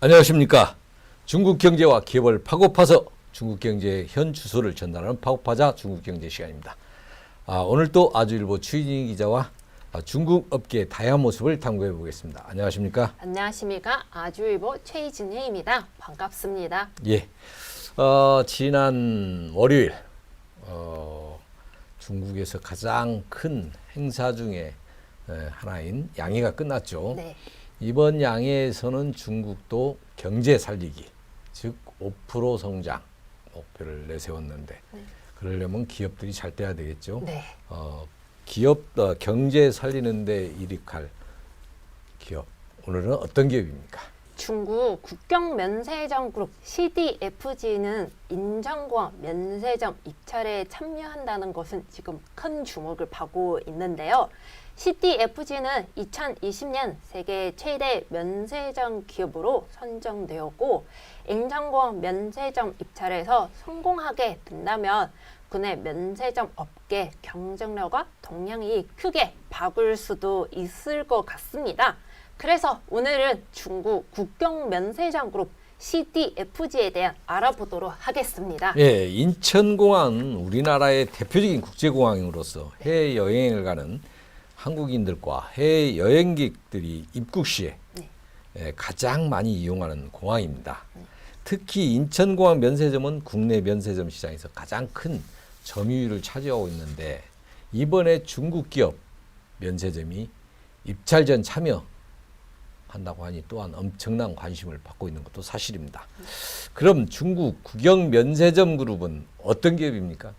안녕하십니까. 중국 경제와 기업을 파고파서 중국 경제의 현 주소를 전달하는 파고파자 중국 경제 시간입니다. 오늘 또 아주일보 추인희 기자와 중국 업계의 다양한 모습을 탐구해 보겠습니다. 안녕하십니까. 안녕하십니까. 아주일보 최진혜입니다. 반갑습니다. 예. 지난 월요일 중국에서 가장 큰 행사 중에 하나인 양해가 끝났죠. 네. 이번 양해에서는 중국도 경제 살리기, 즉 5% 성장 목표를 내세웠는데 그러려면 기업들이 잘 돼야 되겠죠. 네. 경제 살리는 데 이익할 기업, 오늘은 어떤 기업입니까? 중국 국경 면세점 그룹 CDFG는 인천공항 면세점 입찰에 참여한다는 것은 지금 큰 주목을 받고 있는데요. CDFG는 2020년 세계 최대 면세점 기업으로 선정되었고, 인천공항 면세점 입찰에서 성공하게 된다면 국내 면세점 업계 경쟁력과 동향이 크게 바꿀 수도 있을 것 같습니다. 그래서 오늘은 중국 국경 면세점 그룹 CDFG에 대한 알아보도록 하겠습니다. 예, 인천공항은 우리나라의 대표적인 국제공항으로서 해외 여행을 가는 한국인들과 해외 여행객들이 입국 시에 가장 많이 이용하는 공항입니다. 특히 인천공항 면세점은 국내 면세점 시장에서 가장 큰 점유율을 차지하고 있는데, 이번에 중국 기업 면세점이 입찰 전 참여한다고 하니 또한 엄청난 관심을 받고 있는 것도 사실입니다. 그럼 중국 국영 면세점 그룹은 어떤 기업입니까?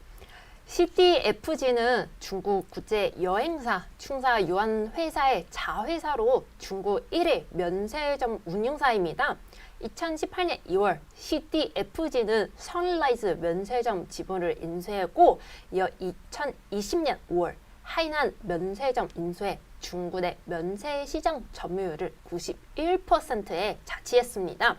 CDFG는 중국 국제 여행사 충사 유한 회사의 자회사로 중국 1위 면세점 운영사입니다. 2018년 2월 CDFG는 선라이즈 면세점 지분을 인수했고, 이어 2020년 5월 하이난 면세점 인수해 중국 내 면세 시장 점유율을 91%에 차지했습니다.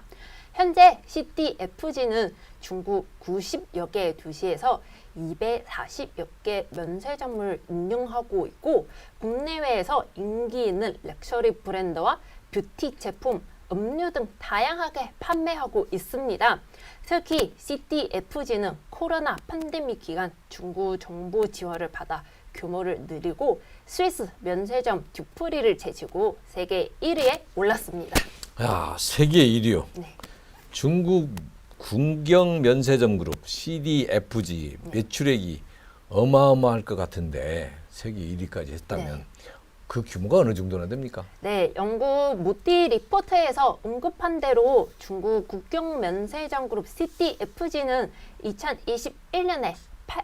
현재 CDFG는 중국 90여 개의 도시에서 240여 개 면세점을 운영하고 있고, 국내외에서 인기 있는 럭셔리 브랜드와 뷰티 제품, 음료 등 다양하게 판매하고 있습니다. 특히 CDFG는 코로나 팬데믹 기간 중국 정부 지원을 받아 규모를 늘리고 스위스 면세점 듀프리를 제치고 세계 1위에 올랐습니다. 세계 1위요. 네. 중국 국영 면세점 그룹 CDFG 매출액이 어마어마할 것 같은데 세계 1위까지 했다면 그 규모가 어느 정도나 됩니까? 네, 영국 모티 리포트에서 언급한 대로 중국 국경 면세점 그룹 CDFG는 2021년에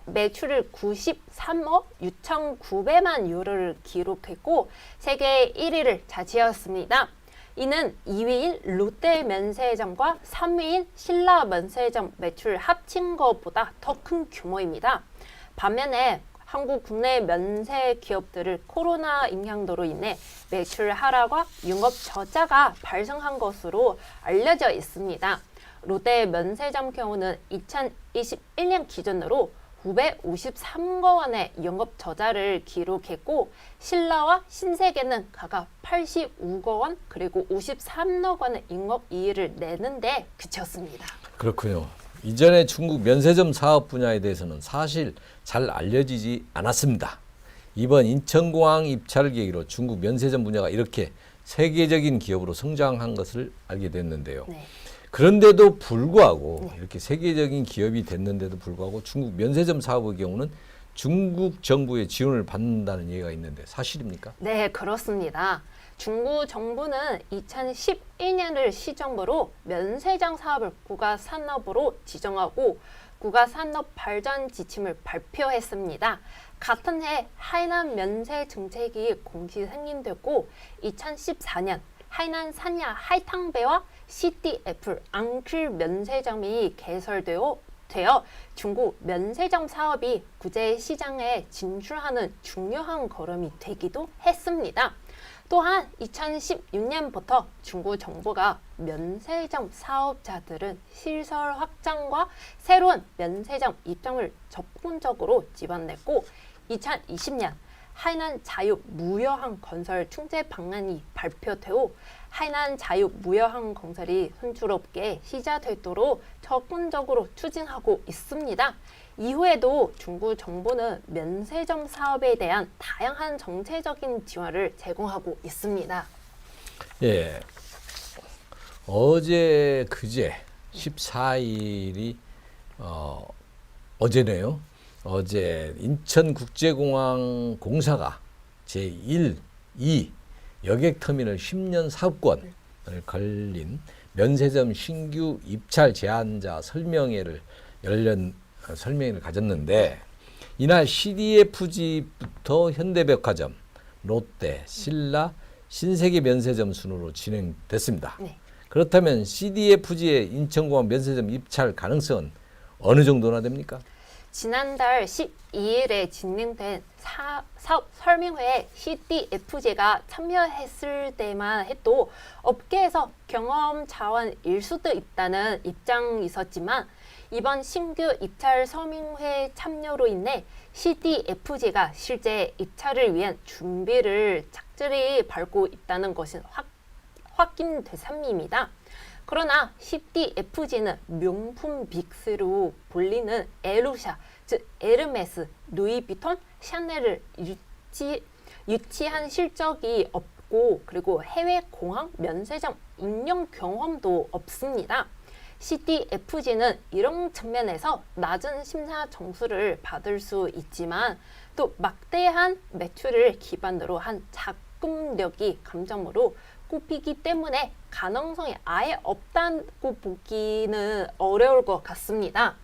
매출을 93억 6,900만 유로를 기록했고 세계 1위를 차지했습니다. 이는 2위인 롯데 면세점과 3위인 신라 면세점 매출 합친 것보다 더 큰 규모입니다. 반면에 한국 국내 면세 기업들을 코로나 영향으로 인해 매출 하락과 영업 저자가 발생한 것으로 알려져 있습니다. 롯데 면세점 경우는 2021년 기준으로 953억 원의 영업 저자를 기록했고, 신라와 신세계는 각각 85억 원 그리고 53억 원의 영업 이익을 내는데 그쳤습니다. 그렇군요. 이전에 중국 면세점 사업 분야에 대해서는 사실 잘 알려지지 않았습니다. 이번 인천공항 입찰을 계기로 중국 면세점 분야가 이렇게 세계적인 기업으로 성장한 것을 알게 됐는데요. 네. 그런데도 불구하고 이렇게 세계적인 기업이 됐는데도 불구하고 중국 면세점 사업의 경우는 중국 정부의 지원을 받는다는 얘기가 있는데 사실입니까? 네, 그렇습니다. 중국 정부는 2011년을 시점으로 면세점 사업을 국가산업으로 지정하고 국가산업 발전 지침을 발표했습니다. 같은 해 하이난 면세 정책이 공식 승인됐고 2014년 하이난 산야 하이탕베와 CDF 앙클 면세점이 개설되어 중국 면세점 사업이 국제 시장에 진출하는 중요한 걸음이 되기도 했습니다. 또한 2016년부터 중국 정부가 면세점 사업자들은 시설 확장과 새로운 면세점 입장을 적극적으로 지원했고 2020년 하이난 자유 무여한 건설 충재 방안이 발표되고 하이난 자유무역항 건설이 순조롭게 시작되도록 적극적으로 추진하고 있습니다. 이후에도 중국 정부는 면세점 사업에 대한 다양한 정책적인 지원을 제공하고 있습니다. 예. 어제 그제 14일이 어제네요. 어제 인천국제공항 공사가 제1, 2 여객터미널 10년 사업권을 걸린 면세점 신규 입찰 제한자 설명회를 가졌는데 이날 CDFG부터 현대백화점, 롯데, 신라, 신세계 면세점 순으로 진행됐습니다. 네. 그렇다면 CDFG의 인천공항 면세점 입찰 가능성은 어느 정도나 됩니까? 지난달 12일에 진행된 사업 설명회에 CDFG가 참여했을 때만 해도 업계에서 경험 자원일 수도 있다는 입장이 있었지만 이번 신규 입찰 설명회 참여로 인해 CDFG가 실제 입찰을 위한 준비를 착실히 밟고 있다는 것은 확인된 셈입니다. 그러나 CDFG는 명품 빅스로 불리는 에루샤, 즉 에르메스, 루이비통, 샤넬을 유치한 실적이 없고 그리고 해외 공항 면세점 운영 경험도 없습니다. CDFG는 이런 측면에서 낮은 심사 점수를 받을 수 있지만 또 막대한 매출을 기반으로 한 자금력이 강점으로 꼽히기 때문에 가능성이 아예 없다고 보기는 어려울 것 같습니다.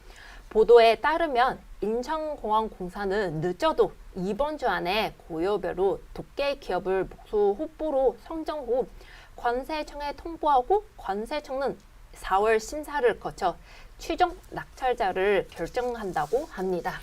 보도에 따르면 인천공항공사는 늦어도 이번 주 안에 고유별로 독계 기업을 목수 후보로 선정 후 관세청에 통보하고 관세청은 4월 심사를 거쳐 최종 낙찰자를 결정한다고 합니다.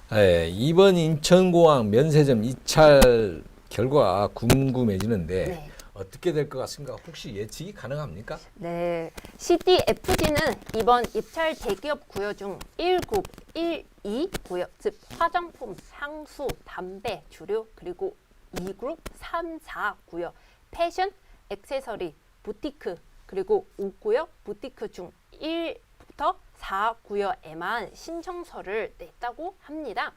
네, 이번 인천공항 면세점 입찰 결과 궁금해지는데 네. 어떻게 될 것 같습니까? 혹시 예측이 가능합니까? 네, CDFG는 이번 입찰 대기업 구역 중 1급, 1, 2 구역, 즉 화장품, 향수, 담배, 주류, 그리고 2그룹, 3, 4 구역, 패션, 액세서리, 부티크, 그리고 5구역 부티크 중 1부터 4구역에만 신청서를 냈다고 합니다.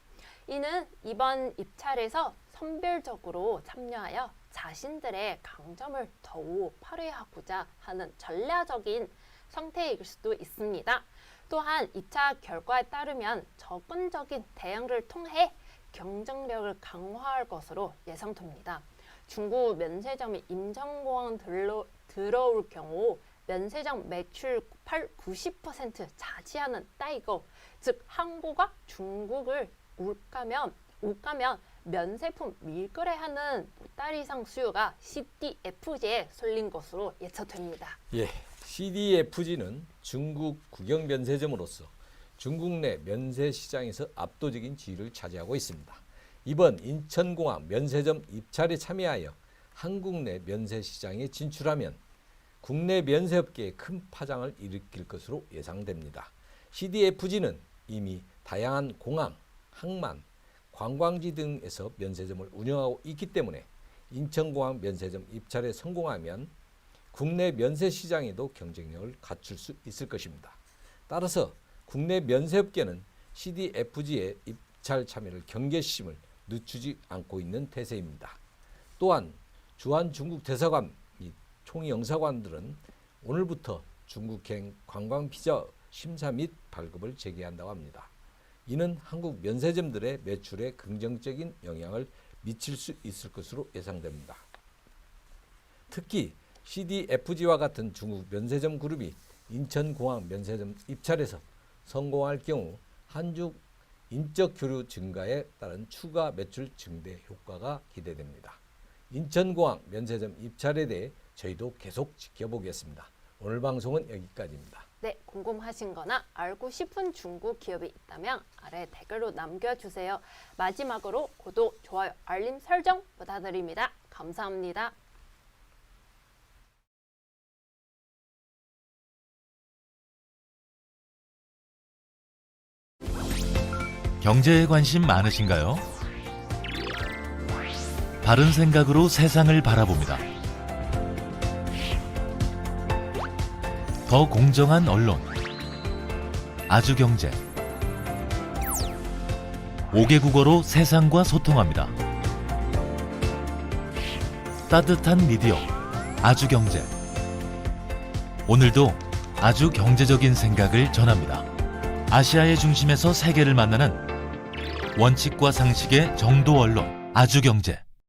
이는 이번 입찰에서 선별적으로 참여하여 자신들의 강점을 더욱 발휘하고자 하는 전략적인 선택일 수도 있습니다. 또한 입찰 결과에 따르면 적극적인 대응을 통해 경쟁력을 강화할 것으로 예상됩니다. 중국 면세점이 인천공항 들어올 경우 면세점 매출 90% 차지하는 따이고, 즉 한국과 중국을 올가면 면세품 밀거래하는 보따 이상 수요가 CDFG에 쏠린 것으로 예측됩니다. 예, CDFG는 중국 국영 면세점으로서 중국 내 면세 시장에서 압도적인 지위를 차지하고 있습니다. 이번 인천공항 면세점 입찰에 참여하여 한국 내 면세 시장에 진출하면 국내 면세업계에 큰 파장을 일으킬 것으로 예상됩니다. CDFG는 이미 다양한 공항, 항만, 관광지 등에서 면세점을 운영하고 있기 때문에 인천공항 면세점 입찰에 성공하면 국내 면세 시장에도 경쟁력을 갖출 수 있을 것입니다. 따라서 국내 면세업계는 CDFG의 입찰 참여를 경계심을 늦추지 않고 있는 태세입니다. 또한 주한 중국 대사관 및 총영사관들은 오늘부터 중국행 관광비자 심사 및 발급을 재개한다고 합니다. 이는 한국 면세점들의 매출에 긍정적인 영향을 미칠 수 있을 것으로 예상됩니다. 특히 CDFG와 같은 중국 면세점 그룹이 인천공항 면세점 입찰에서 성공할 경우 한중 인적 교류 증가에 따른 추가 매출 증대 효과가 기대됩니다. 인천공항 면세점 입찰에 대해 저희도 계속 지켜보겠습니다. 오늘 방송은 여기까지입니다. 네, 궁금하신 거나 알고 싶은 중국 기업이 있다면 아래 댓글로 남겨주세요. 마지막으로 구독, 좋아요, 알림 설정 부탁드립니다. 감사합니다. 경제에 관심 많으신가요? 바른 생각으로 세상을 바라봅니다. 더 공정한 언론. 아주경제. 5개 국어로 세상과 소통합니다. 따뜻한 미디어. 아주경제. 오늘도 아주 경제적인 생각을 전합니다. 아시아의 중심에서 세계를 만나는 원칙과 상식의 정도 언론. 아주경제.